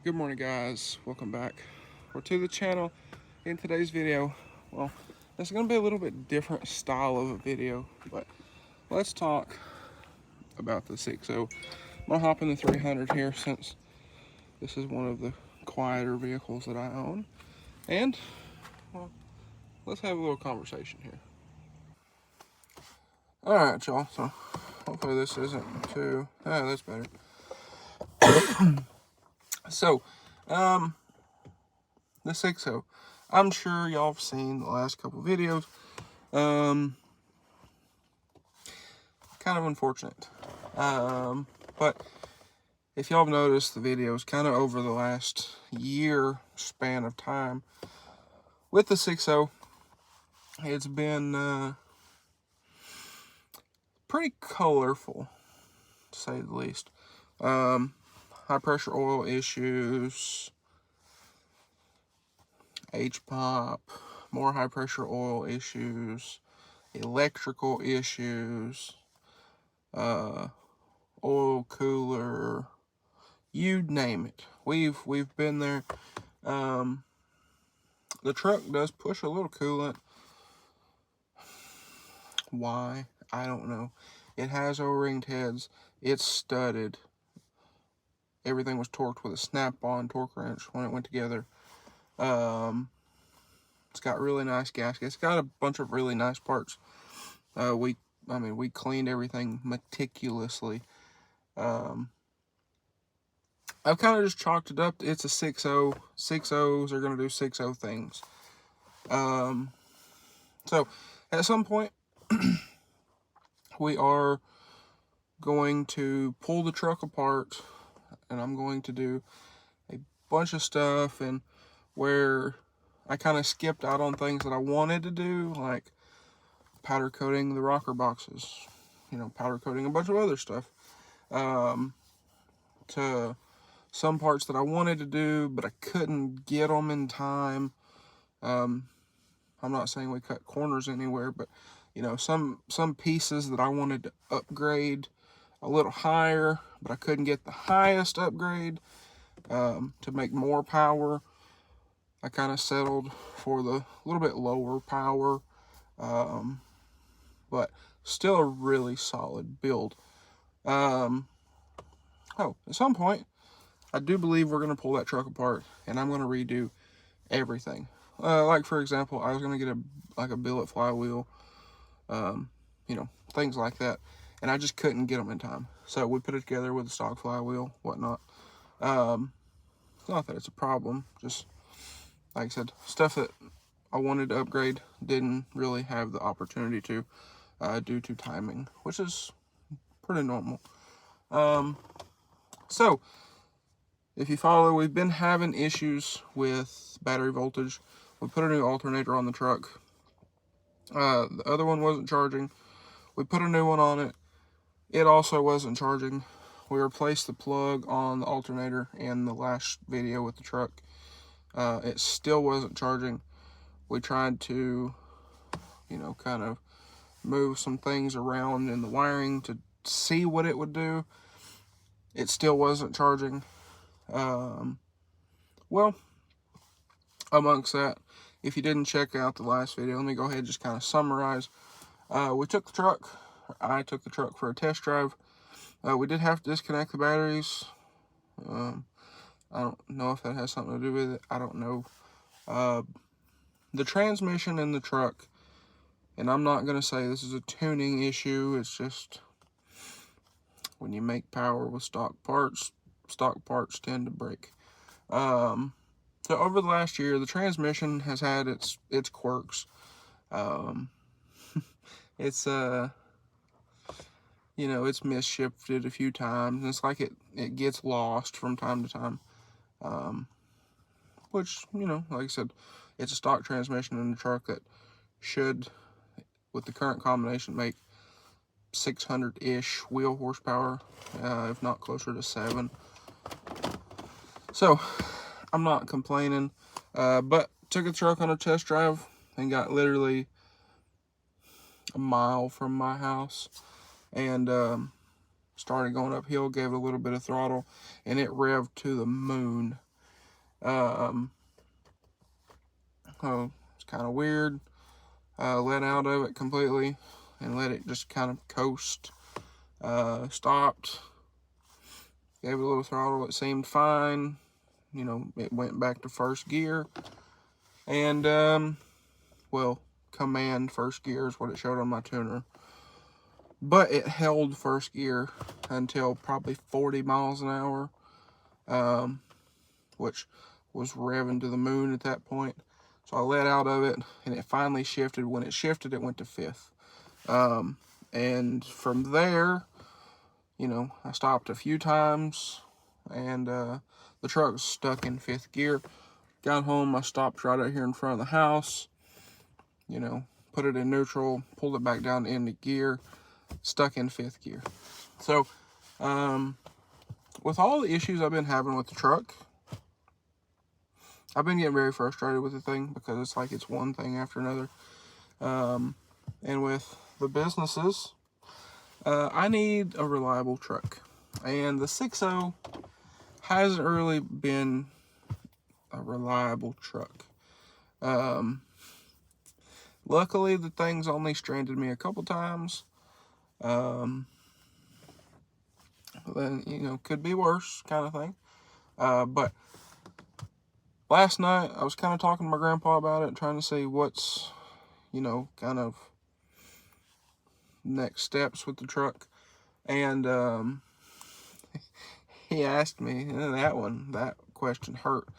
Good morning, guys. Welcome back to the channel. In today's video, well, it's going to be a little bit different style of a video, but let's talk about the 6.0. I'm going to hop in the 300 here since this is one of the quieter vehicles that I own. And, well, let's have a little conversation here. Alright, y'all. So, hopefully this isn't too... that's better. So, the 6.0. I'm sure y'all have seen the last couple videos. Kind of unfortunate. But if y'all have noticed the videos kind of over the last year span of time with the 6.0, it's been pretty colorful, to say the least. High pressure oil issues, H-pop, more high pressure oil issues, electrical issues, oil cooler, you name it. We've been there. The truck does push a little coolant. Why? I don't know. It has O-ringed heads. It's studded. Everything was torqued with a snap-on torque wrench when it went together. It's got really nice gaskets. It's got a bunch of really nice parts. We cleaned everything meticulously. I've kind of just chalked it up. It's a 6.0. 6.0s are going to do 6.0 things. So, at some point, we are going to pull the truck apart, and I'm going to do a bunch of stuff, and where I kind of skipped out on things that I wanted to do, like powder coating the rocker boxes, powder coating a bunch of other stuff, to some parts that I wanted to do, but I couldn't get them in time. I'm not saying we cut corners anywhere, but some pieces that I wanted to upgrade a little higher, but I couldn't get the highest upgrade to make more power. I kind of settled for the little bit lower power, but still a really solid build. At some point, I do believe we're going to pull that truck apart, and I'm going to redo everything. Like, for example, I was going to get a billet flywheel, things like that, and I just couldn't get them in time. So we put it together with a stock flywheel, whatnot. Not that it's a problem, just, like I said, stuff that I wanted to upgrade didn't really have the opportunity to, due to timing, which is pretty normal. So, if you follow, we've been having issues with battery voltage. We put a new alternator on the truck. The other one wasn't charging. We put a new one on it. It also wasn't charging. We replaced the plug on the alternator in the last video with the truck. It still wasn't charging. We tried to, kind of move some things around in the wiring to see what it would do. It still wasn't charging. Well, amongst that, if you didn't check out the last video, let me go ahead and just kind of summarize. I took the truck for a test drive. We did have to disconnect the batteries. I don't know if that has something to do with it. I don't know. The transmission in the truck, and I'm not going to say this is a tuning issue, it's just when you make power with stock parts tend to break. So over the last year, the transmission has had its quirks. It's it's misshifted a few times, and it's like it gets lost from time to time. Which, like I said, it's a stock transmission in the truck that should, with the current combination, make 600-ish wheel horsepower, if not closer to 7. So, I'm not complaining, but took the truck on a test drive and got literally a mile from my house, and started going uphill, gave it a little bit of throttle, and it revved to the moon. Oh, it's kind of weird. Let out of it completely and let it just kind of coast. Stopped, gave it a little throttle. It seemed fine. You know, it went back to first gear. And, well, command first gear is what it showed on my tuner. But it held first gear until probably 40 miles an hour, which was revving to the moon at that point. So I let out of it, and it finally shifted. When it shifted, it went to fifth. And from there, you know, I stopped a few times, and the truck was stuck in fifth gear. Got home, I stopped right out here in front of the house, you know, put it in neutral, pulled it back down into gear, stuck in fifth gear. So, with all the issues I've been having with the truck, I've been getting very frustrated with the thing because it's like it's one thing after another. And with the businesses, I need a reliable truck. And the 6.0 hasn't really been a reliable truck. Luckily, the thing's only stranded me a couple times. Then, you know, could be worse kind of thing. But last night, I was kind of talking to my grandpa about it, trying to see what's, you know, kind of next steps with the truck. And he asked me, and that question hurt.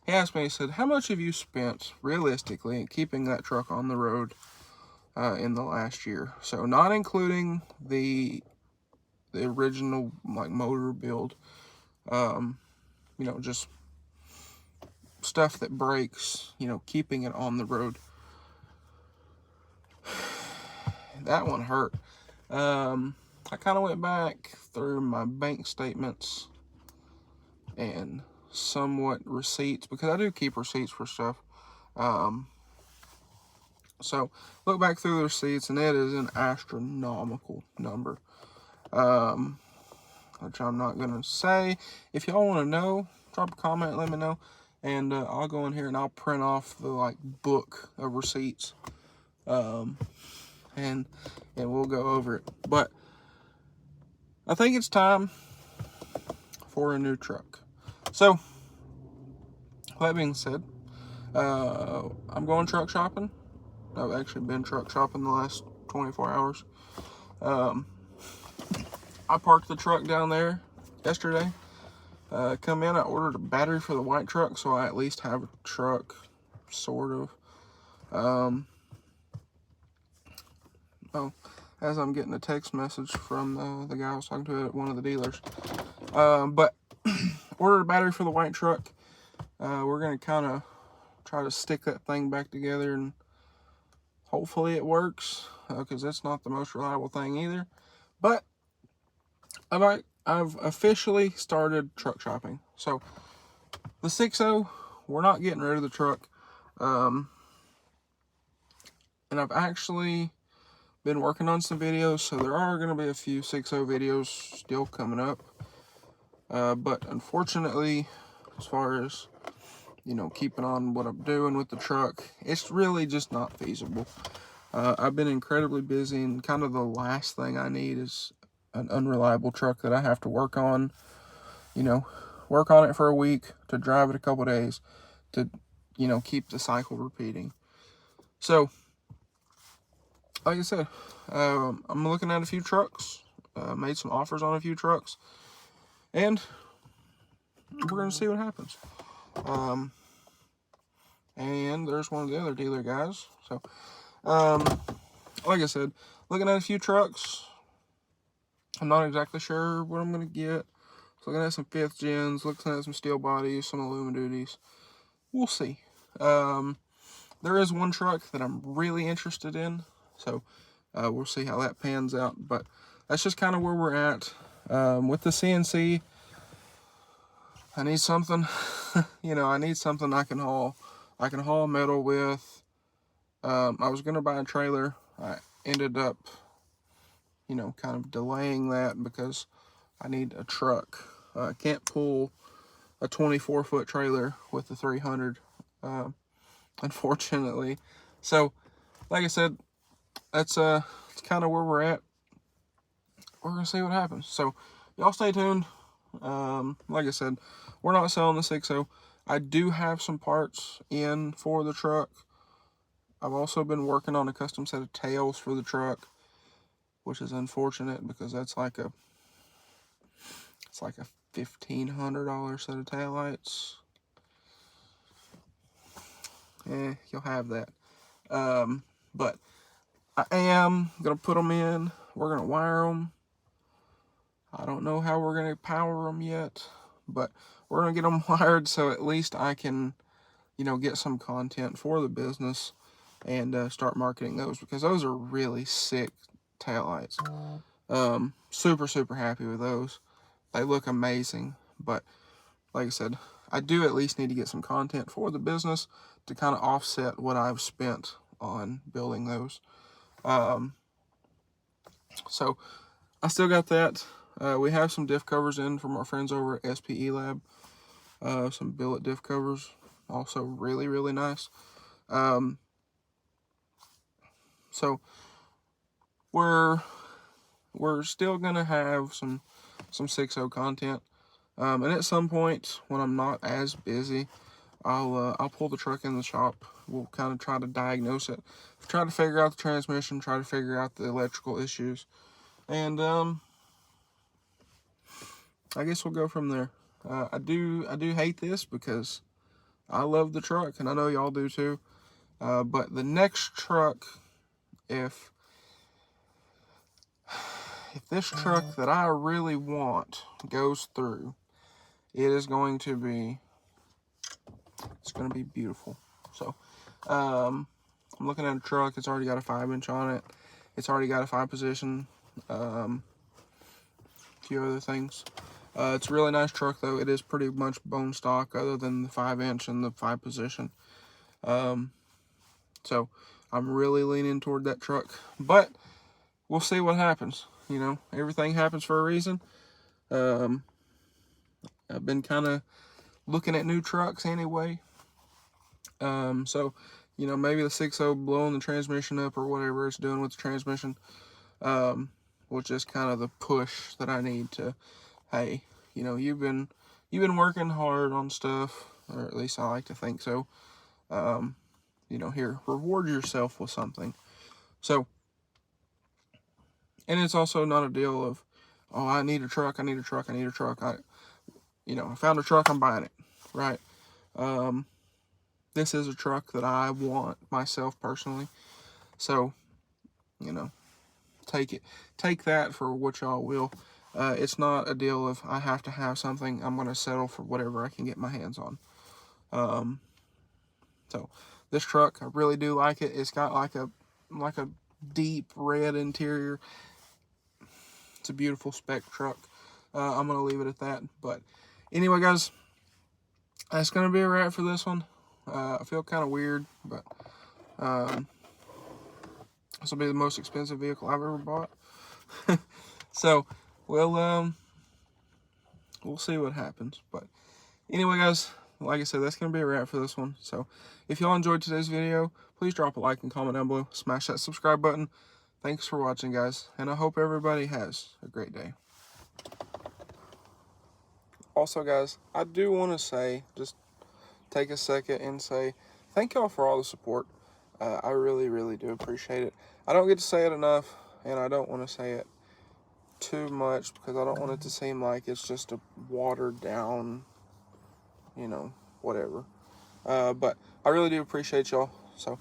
He asked me, he said, how much have you spent realistically in keeping that truck on the road in the last year? So not including the original like motor build, you know, just stuff that breaks, you know, keeping it on the road. That one hurt. I kind of went back through my bank statements and somewhat receipts, because I do keep receipts for stuff. So look back through the receipts, and it is an astronomical number, which I'm not gonna say. If y'all want to know, drop a comment, let me know, and I'll go in here and I'll print off the like book of receipts, and we'll go over it. But I think it's time for a new truck. So, that being said, I'm going truck shopping. I've actually been truck shopping the last 24 hours. I parked the truck down there yesterday. Come in, I ordered a battery for the white truck, so I at least have a truck, sort of. As I'm getting a text message from the guy I was talking to at one of the dealers. But ordered a battery for the white truck. We're going to kind of try to stick that thing back together, and hopefully it works, because that's not the most reliable thing either. But I've officially started truck shopping. So the 6.0, we're not getting rid of the truck. And I've actually been working on some videos, so there are going to be a few 6.0 videos still coming up. But unfortunately, as far as, you know, keeping on what I'm doing with the truck, it's really just not feasible. I've been incredibly busy, and kind of the last thing I need is an unreliable truck that I have to work on, you know, work on it for a week, to drive it a couple days, to, you know, keep the cycle repeating. So, like I said, I'm looking at a few trucks, made some offers on a few trucks, and we're going to see what happens. And there's one of the other dealer guys. So, like I said, looking at a few trucks. I'm not exactly sure what I'm going to get. Looking at some 5th gens, looking at some steel bodies, some aluminum duties. We'll see. There is one truck that I'm really interested in, so we'll see how that pans out. But that's just kind of where we're at. With the CNC, I need something, you know, I need something I can haul. I can haul metal with. I was going to buy a trailer. I ended up, you know, kind of delaying that because I need a truck. I can't pull a 24-foot trailer with the 300, unfortunately. So, like I said, that's kind of where we're at. We're gonna see what happens. So, y'all stay tuned. Like I said, we're not selling the 6.0. I do have some parts in for the truck. I've also been working on a custom set of tails for the truck, which is unfortunate because that's like a $1,500 set of taillights. You'll have that. But I am gonna put them in. We're gonna wire them. I don't know how we're gonna power them yet, but we're gonna get them wired so at least I can, get some content for the business and start marketing those, because those are really sick taillights. Super, super happy with those. They look amazing, but like I said, I do at least need to get some content for the business to kind of offset what I've spent on building those. So I still got that. We have some diff covers in from our friends over at SPE Lab. Some billet diff covers, also really, really nice. So we're still gonna have some 6.0 content. And at some point when I'm not as busy, I'll pull the truck in the shop. We'll kind of try to diagnose it, try to figure out the transmission, try to figure out the electrical issues, and I guess we'll go from there. I do hate this because I love the truck, and I know y'all do too. But the next truck, if this truck that I really want goes through, it's going to be beautiful. So, I'm looking at a truck. It's already got a 5-inch on it. It's already got a 5-position. A few other things. It's a really nice truck, though. It is pretty much bone stock, other than the 5-inch and the 5-position. So I'm really leaning toward that truck, but we'll see what happens. Everything happens for a reason. I've been kind of looking at new trucks anyway. So, maybe the 6.0 blowing the transmission up or whatever it's doing with the transmission, was just kind of the push that I need to, hey, you've been working hard on stuff, or at least I like to think so. Here, reward yourself with something. So, and it's also not a deal of, oh, I need a truck. I found a truck, I'm buying it, right? This is a truck that I want myself personally. So, take that for what y'all will. It's not a deal of I have to have something. I'm going to settle for whatever I can get my hands on. So this truck, I really do like it. It's got like a deep red interior. It's a beautiful spec truck. I'm going to leave it at that. But anyway, guys, that's going to be a wrap for this one. I feel kind of weird, but this will be the most expensive vehicle I've ever bought. So, we'll see what happens. But anyway, guys, like I said, that's going to be a wrap for this one. So, if y'all enjoyed today's video, please drop a like and comment down below. Smash that subscribe button. Thanks for watching, guys, and I hope everybody has a great day. Also, guys, I do want to say, just take a second and say thank y'all for all the support. I really, really do appreciate it. I don't get to say it enough, and I don't want to say it too much because I don't want it to seem like it's just a watered down, whatever. But I really do appreciate y'all. So,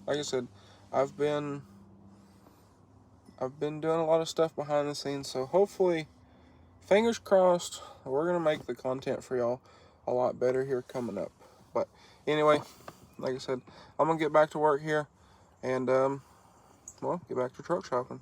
like I said, I've been doing a lot of stuff behind the scenes, so hopefully, fingers crossed, we're going to make the content for y'all a lot better here coming up. But anyway, like I said, I'm going to get back to work here and, get back to truck shopping.